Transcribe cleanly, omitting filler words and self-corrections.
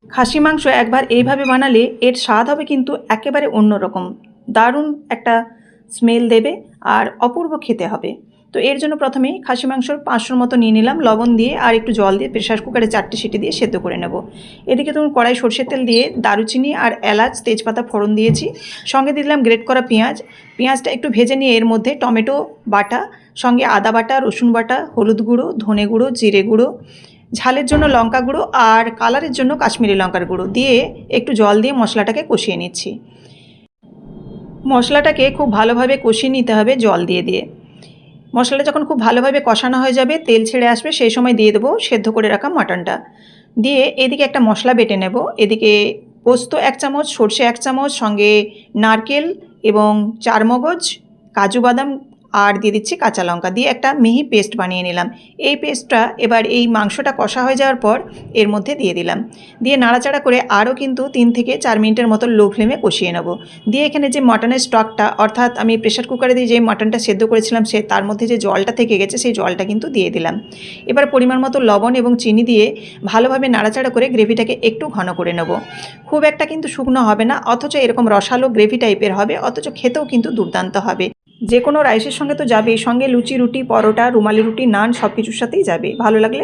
খাসি মাংস একবার এইভাবে বানালে এর স্বাদ হবে কিন্তু একেবারে অন্যরকম, দারুণ একটা স্মেল দেবে আর অপূর্ব খেতে হবে। তো এর জন্য প্রথমেই খাসি মাংসর 500 মতো নিয়ে নিলাম, লবণ দিয়ে আর একটু জল দিয়ে প্রেসার কুকারে 4টে সিটি দিয়ে সেদ্ধ করে নেব। এদিকে তখন কড়াই সরষের তেল দিয়ে দারুচিনি আর এলাচ তেজপাতা ফোড়ন দিয়েছি, সঙ্গে দিলাম গ্রেট করা পেঁয়াজ। পেঁয়াজটা একটু ভেজে নিয়ে এর মধ্যে টমেটো বাটা, সঙ্গে আদা বাটা, রসুন বাটা, হলুদ গুঁড়ো, ধনে গুঁড়ো, জিরে গুঁড়ো, ঝালের জন্য লঙ্কা গুঁড়ো আর কালারের জন্য কাশ্মীরি লঙ্কার গুঁড়ো দিয়ে একটু জল দিয়ে মশলাটাকে কষিয়ে নিচ্ছি। মশলাটাকে খুব ভালোভাবে কষিয়ে নিতে হবে জল দিয়ে দিয়ে। মশলাটা যখন খুব ভালোভাবে কষানো হয়ে যাবে, তেল ছেড়ে আসবে, সেই সময় দিয়ে দেবো সেদ্ধ করে রাখা মাটনটা। দিয়ে এদিকে একটা মশলা বেটে নেব। এদিকে পোস্ত 1 চামচ, সর্ষে 1 চামচ, সঙ্গে নারকেল এবং চারমগজ, কাজু বাদাম আর দিয়ে দিচ্ছি কাঁচা লঙ্কা, দিয়ে একটা মিহি পেস্ট বানিয়ে নিলাম। এই পেস্টটা এবার এই মাংসটা কষা হয়ে যাওয়ার পর এর মধ্যে দিয়ে দিলাম, দিয়ে নাড়াচাড়া করে আরও কিন্তু 3 থেকে 4 মিনিটের মতো লো ফ্লেমে কষিয়ে নেব। দিয়ে এখানে যে মাটনের স্টকটা, অর্থাৎ আমি প্রেশার কুকারে দিয়ে যে মাটনটা সেদ্ধ করেছিলাম সে তার মধ্যে যে জলটা থেকে গেছে সেই জলটা কিন্তু দিয়ে দিলাম। এবার পরিমাণ মতো লবণ এবং চিনি দিয়ে ভালোভাবে নাড়াচাড়া করে গ্রেভিটাকে একটু ঘন করে নেব। খুব একটা কিন্তু শুকনো হবে না, অথচ এরকম রসালো গ্রেভি টাইপের হবে, অথচ খেতেও কিন্তু দুর্দান্ত হবে। যে কোনো রাইসের সঙ্গে তো যাবেই, সঙ্গে লুচি, রুটি, পরোটা, রুমালি রুটি, নান সব কিছুর সাথেই যাবে। ভালো লাগলে